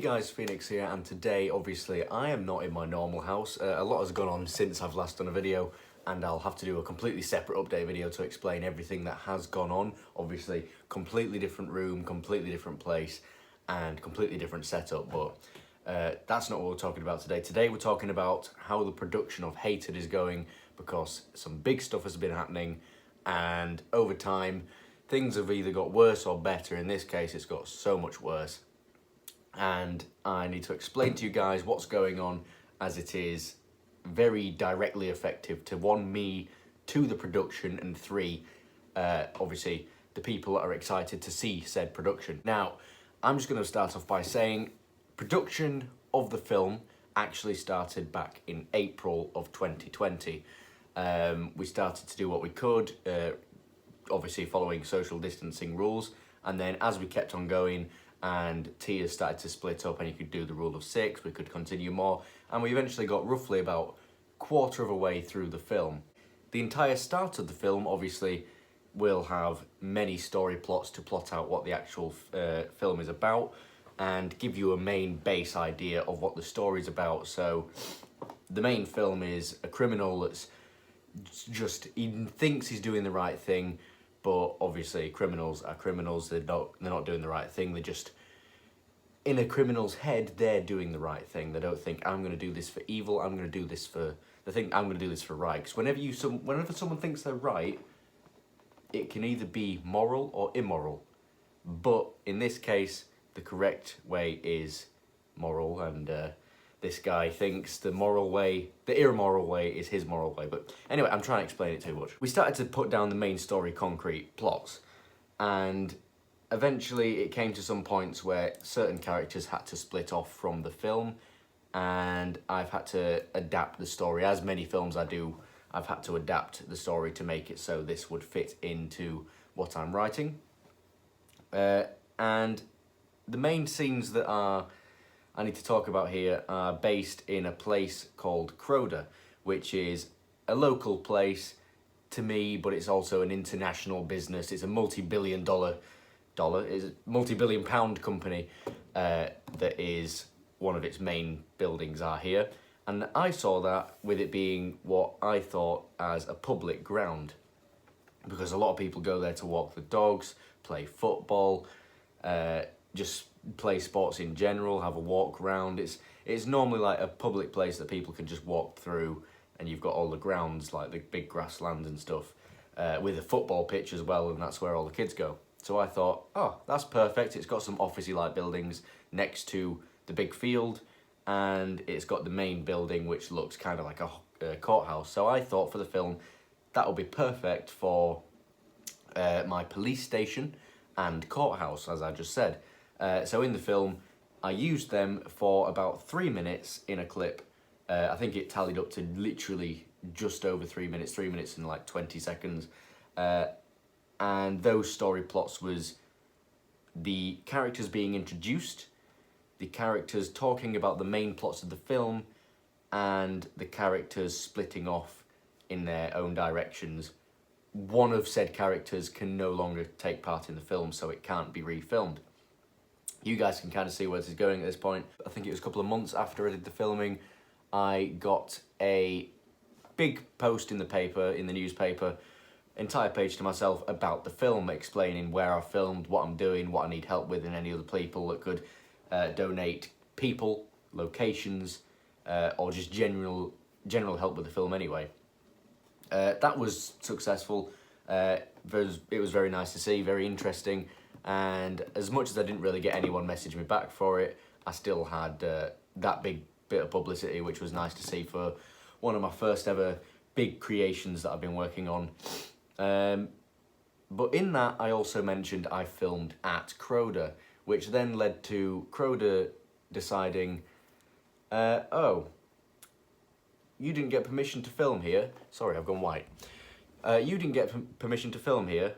Hey guys, Phoenix here, and today obviously I am not in my normal house. A lot has gone on since I've last done a video, and I'll have to do a completely separate update video to explain everything that has gone on. Obviously, completely different room, completely different place, and completely different setup, but that's not what we're talking about today. Today we're talking about how the production of Hated is going, because some big stuff has been happening, and over time things have either got worse or better. In this case, it's got so much worse. And I need to explain to you guys what's going on, as it is very directly effective to one, me, two, the production, and three, obviously the people that are excited to see said production. Now, I'm just going to start off by saying production of the film actually started back in April of 2020. We started to do what we could, obviously following social distancing rules, and then as we kept on going and tiers started to split up and you could do the rule of 6, we could continue more, and we eventually got roughly about quarter of a way through the film. The entire start of the film obviously will have many story plots to plot out what the actual film is about and give you a main base idea of what the story's about. So the main film is a criminal that's just, he thinks he's doing the right thing, but obviously criminals are criminals. They're not doing the right thing. They're just, in a criminal's head, they're doing the right thing. They don't think, I'm going to do this for evil, I'm going to do this for, they think I'm going to do this for right. Because whenever someone thinks they're right, it can either be moral or immoral. But in this case, the correct way is moral, and this guy thinks the moral way, the immoral way, is his moral way. But anyway, I'm trying to explain it too much. We started to put down the main story concrete plots, and eventually it came to some points where certain characters had to split off from the film, and I've had to adapt the story. As many films I do, I've had to adapt the story to make it so this would fit into what I'm writing. And the main scenes that I need to talk about here are based in a place called Croda, which is a local place to me, but it's also an international business. It's a multi-billion pound company that is one of its main buildings are here. And I saw that with it being what I thought as a public ground, because a lot of people go there to walk the dogs, play football, just play sports in general, have a walk around. It's normally like a public place that people can just walk through, and you've got all the grounds, like the big grasslands and stuff, with a football pitch as well, and that's where all the kids go. So I thought, oh, that's perfect. It's got some officey like buildings next to the big field, and it's got the main building which looks kind of like a courthouse. So I thought for the film that would be perfect for my police station and courthouse, as I just said. So in the film, I used them for about 3 minutes in a clip. I think it tallied up to literally just over 3 minutes, 3 minutes and like 20 seconds. And those story plots was the characters being introduced, the characters talking about the main plots of the film, and the characters splitting off in their own directions. One of said characters can no longer take part in the film, so it can't be refilmed. You guys can kind of see where this is going at this point. I think it was a couple of months after I did the filming, I got a big post in the paper, in the newspaper, entire page to myself about the film, explaining where I filmed, what I'm doing, what I need help with, and any other people that could donate people, locations, or just general help with the film anyway. That was successful. It was very nice to see, very interesting, and as much as I didn't really get anyone message me back for it, I still had that big bit of publicity, which was nice to see for one of my first ever big creations that I've been working on. But in that, I also mentioned I filmed at Croda, which then led to Croda deciding, oh, you didn't get permission to film here. Sorry, I've gone white. You didn't get permission to film here.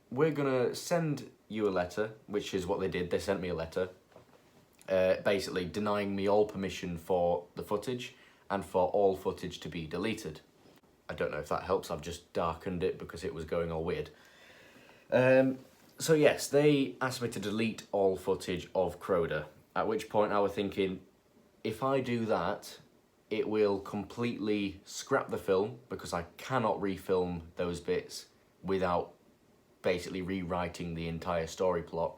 We're gonna send you a letter, which is what they did. They sent me a letter, basically denying me all permission for the footage and for all footage to be deleted. I don't know if that helps. I've just darkened it because it was going all weird. So yes, they asked me to delete all footage of Croda. At which point I was thinking, if I do that, it will completely scrap the film because I cannot refilm those bits without basically rewriting the entire story plot,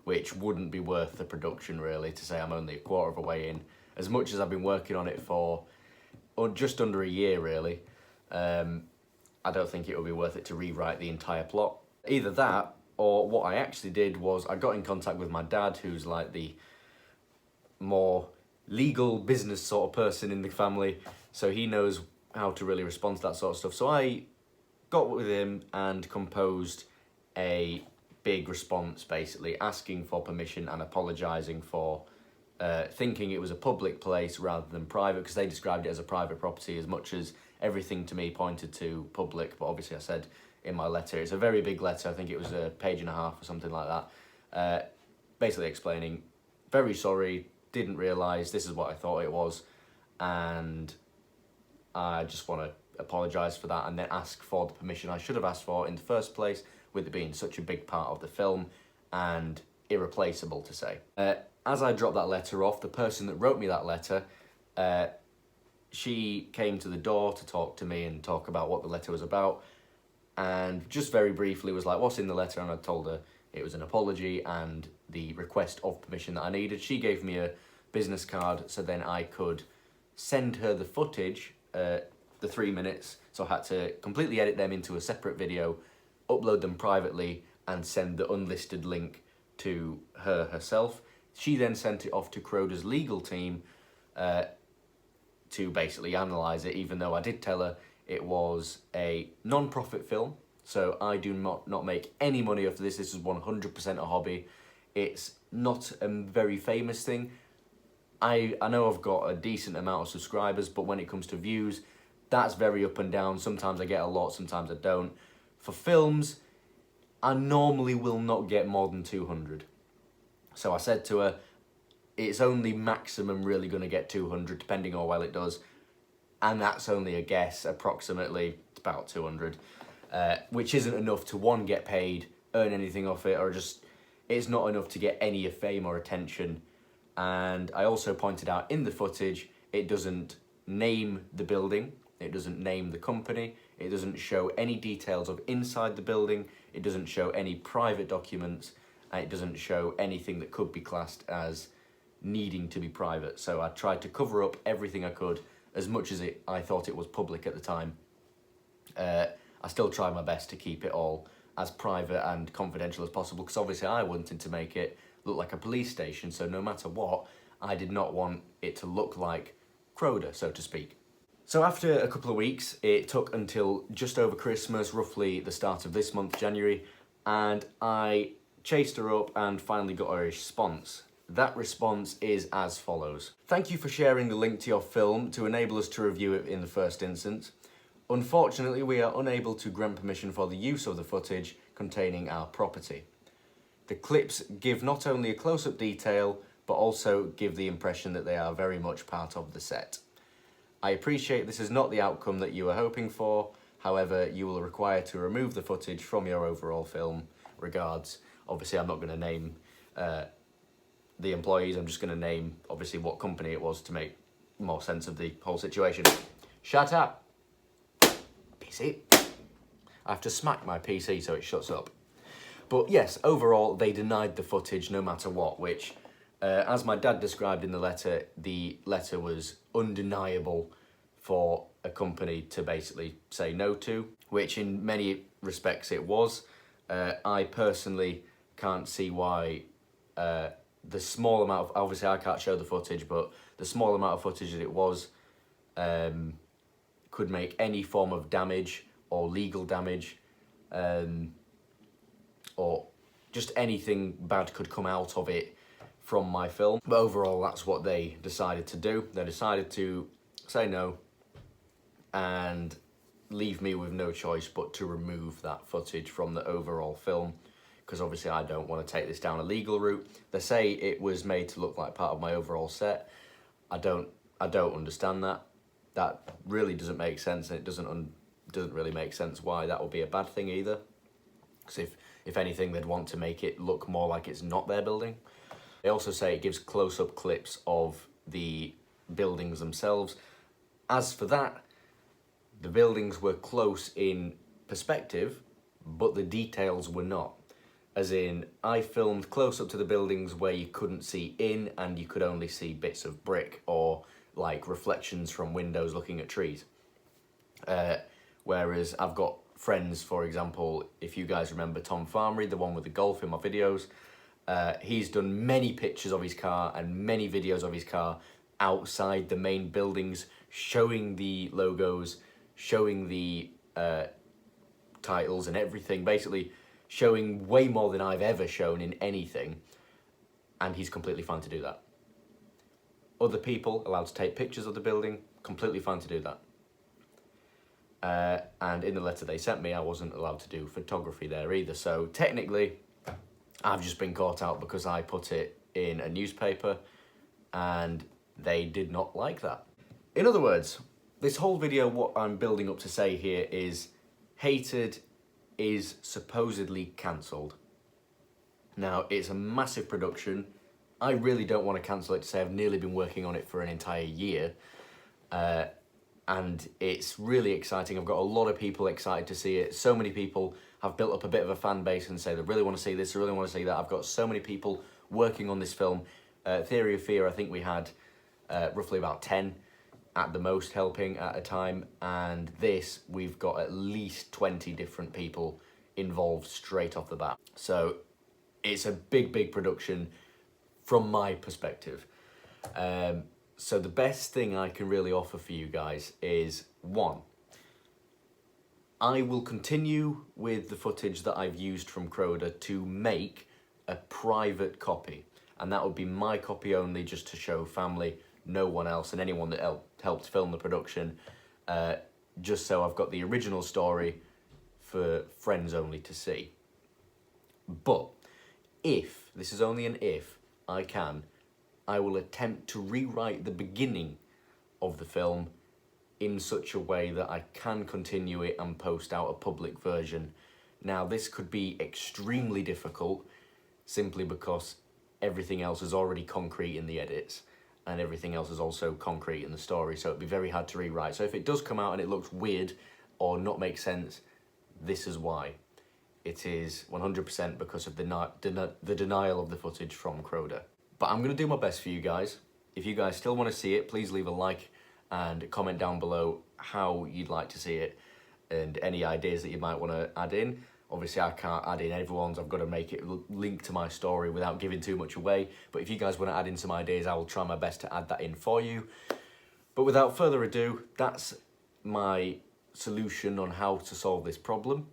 which wouldn't be worth the production really, to say I'm only a quarter of a way in. As much as I've been working on it for just under a year really, I don't think it would be worth it to rewrite the entire plot. Either that, or what I actually did was I got in contact with my dad, who's like the more legal business sort of person in the family, so he knows how to really respond to that sort of stuff. So I got with him and composed a big response, basically asking for permission and apologising for thinking it was a public place rather than private, because they described it as a private property as much as everything to me pointed to public. But obviously I said in my letter, it's a very big letter, I think it was a page and a half or something like that, basically explaining, very sorry, didn't realise, this is what I thought it was, and I just want to apologise for that, and then ask for the permission I should have asked for in the first place, with it being such a big part of the film and irreplaceable, to say. As I dropped that letter off, the person that wrote me that letter, she came to the door to talk to me and talk about what the letter was about, and just very briefly was like, what's in the letter? And I told her it was an apology and the request of permission that I needed. She gave me a business card so then I could send her the footage, the 3 minutes, so I had to completely edit them into a separate video, upload them privately, and send the unlisted link to her herself. She then sent it off to Croda's legal team to basically analyse it, even though I did tell her it was a non-profit film, so I do not make any money off this. This is 100% a hobby. It's not a very famous thing. I know I've got a decent amount of subscribers, but when it comes to views, that's very up and down. Sometimes I get a lot, sometimes I don't. For films, I normally will not get more than 200. So I said to her, it's only maximum really going to get 200, depending on how well it does. And that's only a guess, approximately about 200, which isn't enough to, one, get paid, earn anything off it, or just, it's not enough to get any fame or attention. And I also pointed out in the footage, it doesn't name the building, it doesn't name the company, it doesn't show any details of inside the building, it doesn't show any private documents, and it doesn't show anything that could be classed as needing to be private. So I tried to cover up everything I could, as much as I thought it was public at the time. I still tried my best to keep it all as private and confidential as possible, because obviously I wanted to make it look like a police station, so no matter what, I did not want it to look like Croda, so to speak. So after a couple of weeks, it took until just over Christmas, roughly the start of this month, January, and I chased her up and finally got her a response. That response is as follows. Thank you for sharing the link to your film to enable us to review it in the first instance. Unfortunately, we are unable to grant permission for the use of the footage containing our property. The clips give not only a close-up detail, but also give the impression that they are very much part of the set. I appreciate this is not the outcome that you were hoping for, however, you will require to remove the footage from your overall film. Regards. Obviously, I'm not going to name the employees, I'm just going to name, obviously, what company it was to make more sense of the whole situation. Shut up! PC. I have to smack my PC so it shuts up. But yes, overall, they denied the footage no matter what, which, as my dad described in the letter was undeniable for a company to basically say no to, which in many respects it was. I personally can't see why the small amount of, obviously I can't show the footage, but the small amount of footage that it was could make any form of damage or legal damage, or just anything bad could come out of it from my film. But overall, that's what they decided to do. They decided to say no and leave me with no choice but to remove that footage from the overall film, because obviously I don't want to take this down a legal route. They say it was made to look like part of my overall set. I don't understand that. That really doesn't make sense, and it doesn't really make sense why that would be a bad thing either. Because if anything, they'd want to make it look more like it's not their building. They also say it gives close-up clips of the buildings themselves. As for that, the buildings were close in perspective, but the details were not. As in, I filmed close up to the buildings where you couldn't see in and you could only see bits of brick or like reflections from windows looking at trees. Whereas I've got friends, for example, if you guys remember Tom Farmery, the one with the golf in my videos, he's done many pictures of his car and many videos of his car outside the main buildings, showing the logos, showing the titles and everything, basically showing way more than I've ever shown in anything, and he's completely fine to do that. Other people allowed to take pictures of the building, completely fine to do that. And in the letter they sent me, I wasn't allowed to do photography there either. So technically, I've just been caught out because I put it in a newspaper and they did not like that. In other words, this whole video, what I'm building up to say here is Hated is supposedly cancelled. Now, it's a massive production. I really don't want to cancel it to say I've nearly been working on it for an entire year. And it's really exciting. I've got a lot of people excited to see it. So many people have built up a bit of a fan base and say they really want to see this, they really want to see that. I've got so many people working on this film. Theory of Fear, I think we had roughly about 10 at the most helping at a time, and this, we've got at least 20 different people involved straight off the bat. So it's a big production from my perspective. So the best thing I can really offer for you guys is, one, I will continue with the footage that I've used from Croda to make a private copy, and that would be my copy only, just to show family, no one else, and anyone that helped film the production, just so I've got the original story for friends only to see. But if, this is only an if, I will attempt to rewrite the beginning of the film in such a way that I can continue it and post out a public version. Now, this could be extremely difficult simply because everything else is already concrete in the edits and everything else is also concrete in the story, so it'd be very hard to rewrite. So if it does come out and it looks weird or not make sense, this is why. It is 100% because of the denial of the footage from Croda. But I'm going to do my best for you guys. If you guys still want to see it, please leave a like and comment down below how you'd like to see it and any ideas that you might want to add in. Obviously, I can't add in everyone's. I've got to make it link to my story without giving too much away. But if you guys want to add in some ideas, I will try my best to add that in for you. But without further ado, that's my solution on how to solve this problem.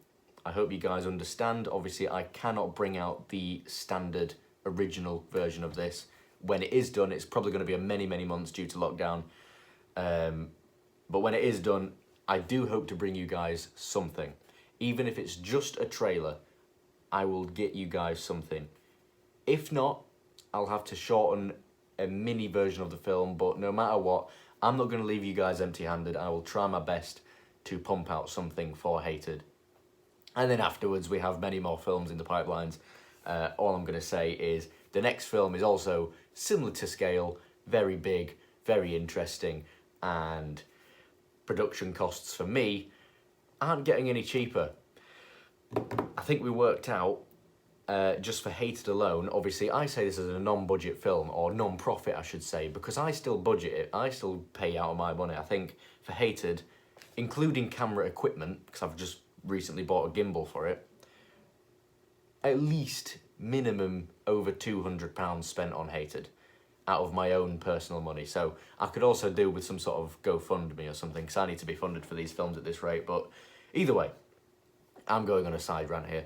I hope you guys understand. Obviously, I cannot bring out the standard original version of this. When it is done, it's probably going to be a many months due to lockdown. But when it is done, I do hope to bring you guys something. Even if it's just a trailer, I will get you guys something. If not, I'll have to shorten a mini version of the film, but no matter what, I'm not going to leave you guys empty-handed. I will try my best to pump out something for Hated. And then afterwards, we have many more films in the pipelines. All I'm going to say is the next film is also similar to scale, very big, very interesting, and production costs for me aren't getting any cheaper. I think we worked out, just for Hated alone, obviously I say this as a non-budget film, or non-profit I should say, because I still budget it, I still pay out of my money. I think for Hated, including camera equipment, because I've just recently bought a gimbal for it, at least minimum over £200 spent on Hated out of my own personal money. So I could also do with some sort of GoFundMe or something, because I need to be funded for these films at this rate. But either way, I'm going on a side rant here.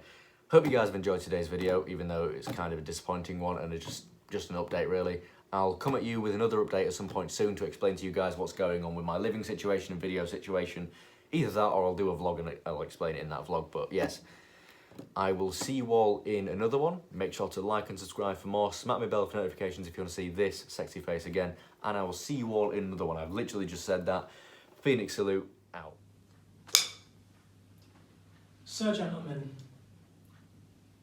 Hope you guys have enjoyed today's video, even though it's kind of a disappointing one and it's just an update really. I'll come at you with another update at some point soon to explain to you guys what's going on with my living situation and video situation. Either that or I'll do a vlog and I'll explain it in that vlog. But yes, I will see you all in another one. Make sure to like and subscribe for more. Smack my bell for notifications if you want to see this sexy face again. And I will see you all in another one. I've literally just said that. Phoenix salute, out. Sir, gentlemen,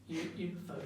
you vote.